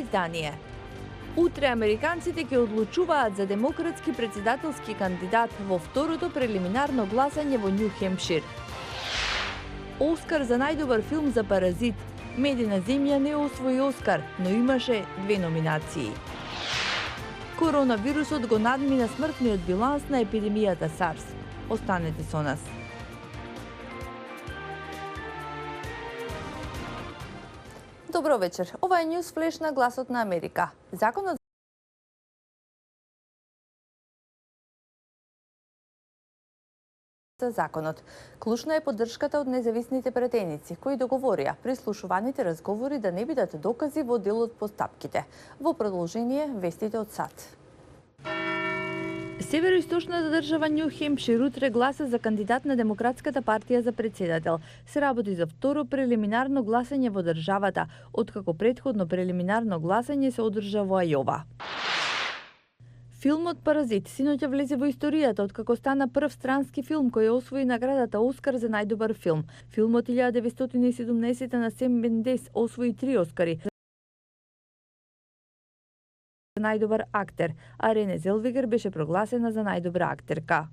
издание. Утре американците ќе одлучуваат за демократски председателски кандидат во второто прелиминарно гласање во Њу Хемпшир. Оскар за најдобар филм за Паразит. Медена земја не освои Оскар, но имаше 2 номинации. Коронавирусот го надмина смртниот биланс на епидемијата SARS. Останете со нас. Добро вечер. Ова е News Flash на Гласот на Америка. Законот. Клучна е поддршката од независните претеници, кои договорија прислушуваните разговори да не бидат докази во дел од постапките. Во продолжение, вестите од САД. Североисточната држава Њу Хемпшир утре гласа за кандидат на Демократската партија за председател. Се работи за второ прелиминарно гласање во државата, откако претходно прелиминарно гласање се одржа во Ајова. Филмот Паразит синоќа влезе во историјата откако стана прв странски филм кој освои наградата Оскар за најдобар филм. Филмот 1970 на Сем Мендес освои 3 Оскари за најдобар актер, а Рене Зелвегер беше прогласена за најдобра актерка.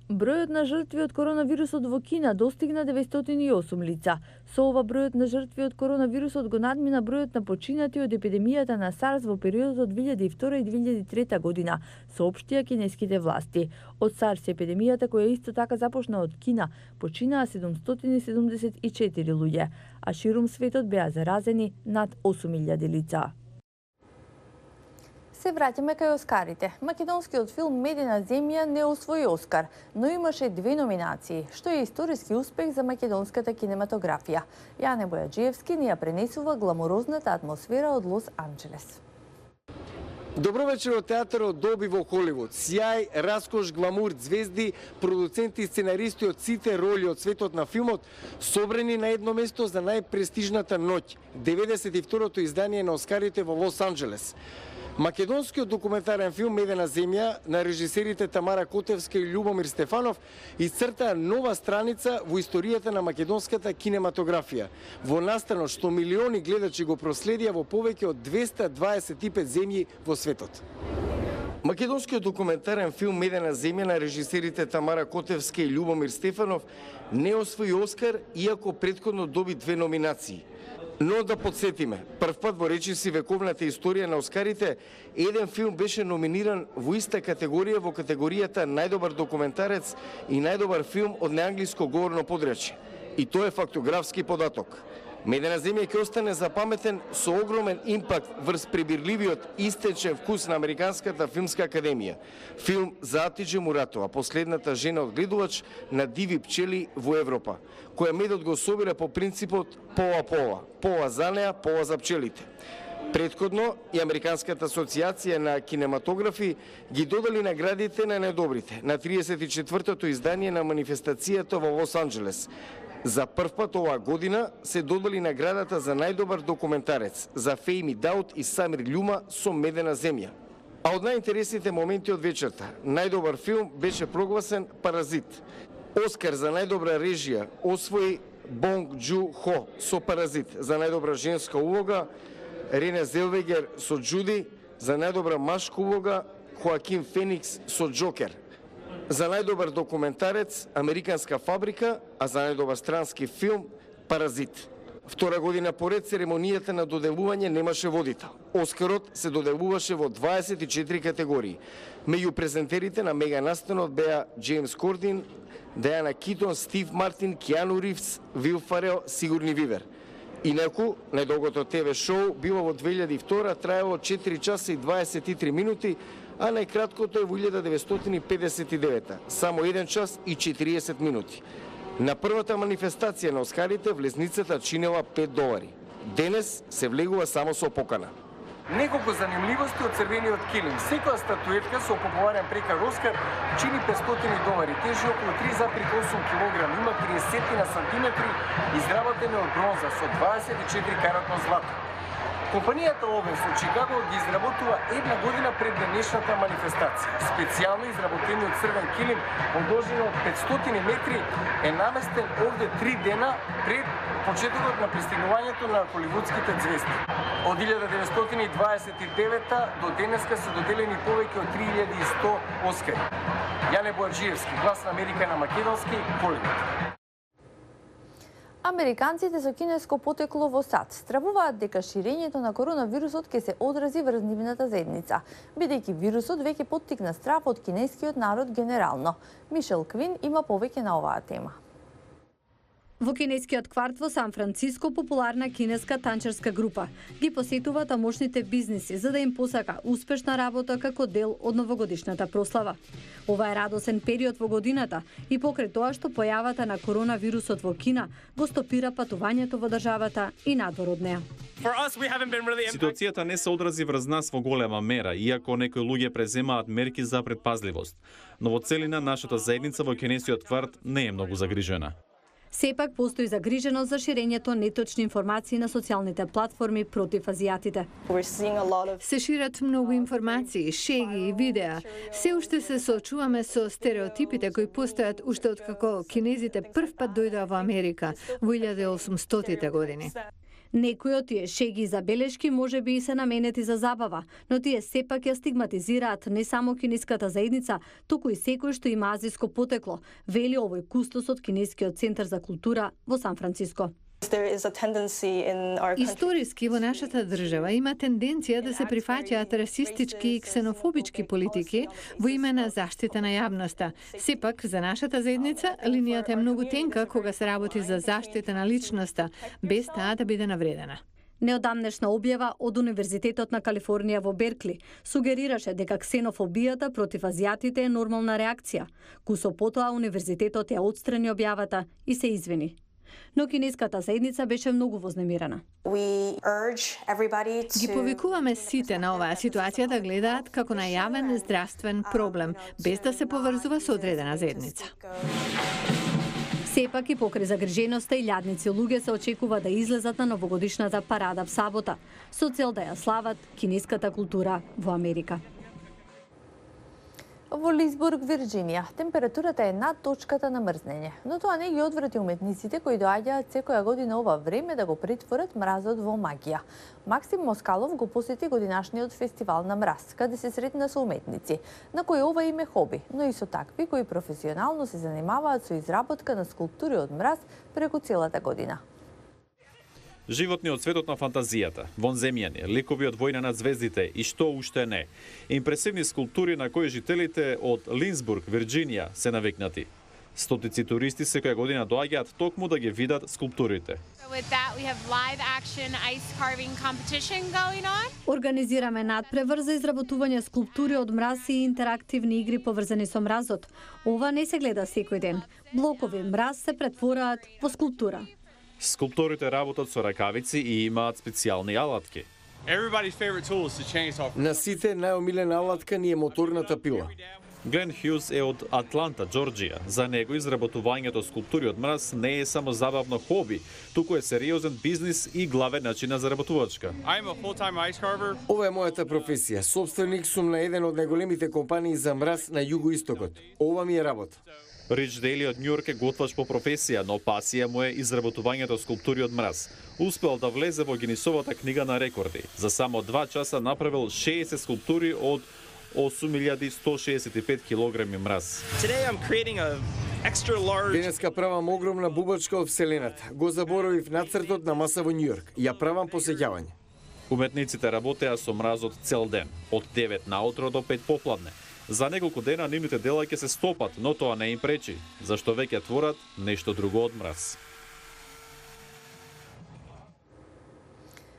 Бројот на жртви од коронавирусот во Кина достигна 908 лица. Со ова бројот на жртви од коронавирусот го надмина бројот на починати од епидемијата на SARS во периодот од 2002 и 2003 година, соопштија кинеските власти. Од SARS епидемијата, која исто така започна од Кина, починаа 774 луѓе, а ширум светот беа заразени над 8000 лица. Се враќаме кај Оскарите. Македонскиот филм Медена земја не освои Оскар, но имаше 2 номинации, што е историски успех за македонската кинематографија. Јане Бојаджиевски ни ја пренесува гламурозната атмосфера од Лос Анџелес. Добро вечер од театарот Долби во Холивуд. Сјај, раскош, гламур, звезди, продуценти и сценаристи од сите роли од светот на филмот собрани на едно место за најпрестижната ноќ, 92-то издание на Оскарите во Лос Анџелес. Македонскиот документарен филм Медена земја на режисерите Тамара Котевска и Љубомир Стефанов исцртаа нова страница во историјата на македонската кинематографија, во настано што милиони гледачи го проследија во повеќе од 225 земји во светот. Македонскиот документарен филм Медена земја на режисерите Тамара Котевска и Љубомир Стефанов не освои Оскар, иако претходно доби 2 номинации. Но да подсетиме, прв пат во речиси вековната историја на Оскарите, еден филм беше номиниран во иста категорија, во категоријата најдобар документарец и најдобар филм од неанглиско говорно подречје. И тоа е фактографски податок. Медена земја ќе остане запаметен со огромен импакт врз прибирливиот истечен вкус на Американската филмска академија. Филм за Атидже Муратова, последната жена одгледувач на диви пчели во Европа, која медот го собира по принципот пола-пола, пола за неа, пола за пчелите. Предходно и Американската асоциација на кинематографи ги додали наградите на најдобрите на 34-тото издание на манифестацијата во Лос Анџелес. За прв пат оваа година се додали наградата за најдобар документарец за Фејми Даут и Самир Љума со Медена земја. А од најинтересните моменти од вечерта, најдобар филм беше прогласен Паразит. Оскар за најдобра режија освои Бонг Џу Хо со Паразит, за најдобра женска улога Рене Зелвегер со Џуди, за најдобра машка улога Хоакин Феникс со Џокер. За најдобар документарец Американска фабрика, а за најдобар странски филм Паразит. Втора година поред церемонијата на доделување немаше водител. Оскарот се доделуваше во 24 категории. Меѓу презентерите на мега настанот беа Джеймс Кордин, Дајана Китон, Стив Мартин, Киану Ривз, Вил Фарел, Сигурни Вивер. Инаку, најдолгото ТВ шоу било во 2002, траело 4 часа и 23 минути, а најкраткото е во 1959, само 1 час и 40 минути. На првата манифестација на Оскарите влезницата чинела $5. Денес се влегува само со покана. Неколку занимливости од црвениот килим. Секоја статуетка со популарен прекар Оскар чини $500, тежи околу 3,8 кг, има 30 на сантиметри, изработена од бронза со 24 каратно злато. Компанијата Овенс од Чикаго ги изработува една година пред денешната манифестација. Специјално изработениот црвен килим во должина од 500 метри е наместен овде 3 дена пред почетокот на пристигнувањето на холивудските ѕвезди. Од 1929 до денеска се доделени повеќе од 3100 Оскари. Јане Боаджиевски, Глас на Америка на македонски, Холивуд. Американците со кинеско потекло во САД стравуваат дека ширењето на коронавирусот ќе се одрази врз нивната заедница, бидејќи вирусот веќе поттикна страв од кинескиот народ генерално. Мишел Квин има повеќе на оваа тема. Во кинескиот кварт во Сан Франциско популарна кинеска танчерска група ги посетува тамошните бизниси за да им посака успешна работа како дел од новогодишната прослава. Ова е радосен период во годината и покрај тоа што појавата на коронавирусот во Кина го стопира патувањето во државата и надвор од неа. Ситуацијата не се одрази врз нас во голема мера, иако некои луѓе преземаат мерки за предпазливост. Но во целина нашата заедница во кинесиот кварт не е многу загрижена. Сепак постои загриженост за ширењето неточни информации на социјалните платформи против азијатите. Се шират многу информации, шеги и видеа. Се уште се соочуваме со стереотипите кои постојат уште откако кинезите првпат дојдоа во Америка во 1800-тите години. Некои од тие шеги и забелешки може би и се наменети за забава, но тие сепак ја стигматизираат не само кинеската заедница, туку и секој што има азиско потекло, вели овој кустос од Кинескиот центар за култура во Сан Франциско. Историски во нашата држава има тенденција да се прифаќаат расистички и ксенофобички политики во име на заштита на јавноста. Сепак, за нашата заедница, линијата е многу тенка кога се работи за заштита на личноста, без таа да биде навредена. Неодамнешна објава од Универзитетот на Калифорнија во Беркли сугерираше дека ксенофобијата против азијатите е нормална реакција. Кусо потоа Универзитетот ја отстрани објавата и се извини. Но кинеската заедница беше многу вознемирена. Ги повикуваме сите на оваа ситуација да гледаат како на јавен здравствен проблем, без да се поврзува со одредена заедница. Сепак и покрај загриженоста илјадници луѓе се очекува да излезат на новогодишната парада в сабота, со цел да ја слават кинеската култура во Америка. Во Лисбург, Вирџинија, температурата е над точката на мрзнење, но тоа не ги одврати уметниците кои доаѓаат секоја година ова време да го претворат мразот во магија. Максим Москалов го посети годинашниот фестивал на мраз, каде се сретна со уметници, на кои ова им е хоби, но и со такви кои професионално се занимаваат со изработка на скулптури од мраз преку целата година. Животни од светот на фантазијата, вонземјани, ликови од војна на звездите и што уште не. Импресивни скулптури на кои жителите од Линсбург, Вирџинија се навикнати. Стотици туристи секоја година доаѓаат токму да ги видат скулптурите. Организираме надпревар за изработување скулптури од мраз и интерактивни игри поврзани со мразот. Ова не се гледа секој ден. Блокови мраз се претвораат во скулптура. Скулпторите работат со ракавици и имаат специјални алатки. На сите најомилена алатка ни е моторната пила. Глен Хјуз е од Атланта, Џорџија. За него изработувањето скулптури од мраз не е само забавно хоби, туку е сериозен бизнис и главен начин на заработувачка. Ова е мојата професија. Собственик сум на еден од најголемите компании за мраз на југоистокот. Ова ми е работа. Рич Дейли од Њујорк е готвач по професија, но пасија му е изработувањето скулптури од мраз. Успел да влезе во Гинисовата книга на рекорди. За само 2 часа направил 60 скулптури од 8165 килограми мраз. Денеска правам огромна бубачка од Вселената. Го заборавив нацртот на маса во Њујорк. Ја правам посеќавање. Уметниците работеа со мразот цел ден, од 9 наутро до 5 попладне. За неколку дена нивните дела ќе се стопат, но тоа не им пречи, зашто веќе творат нешто друго од мраз.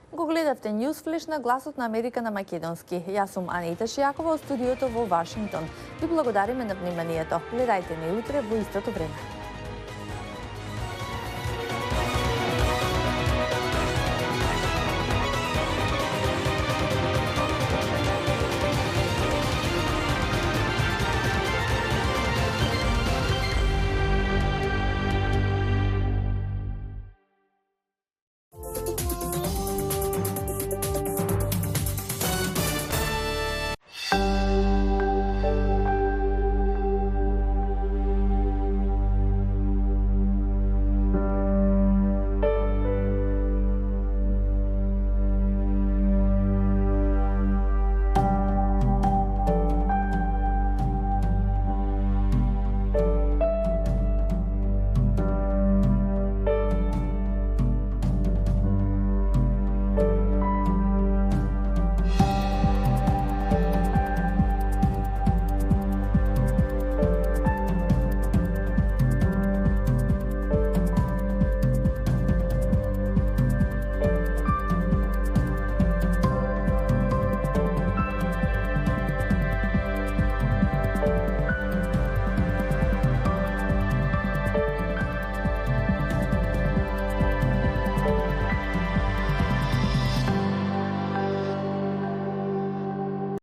Го гледавте Newsflash на Гласот на Америка на македонски. Јас сум Анита Шијакова од студиото во Вашингтон. Ви благодариме на вниманието. Гледајте не утре во истото време.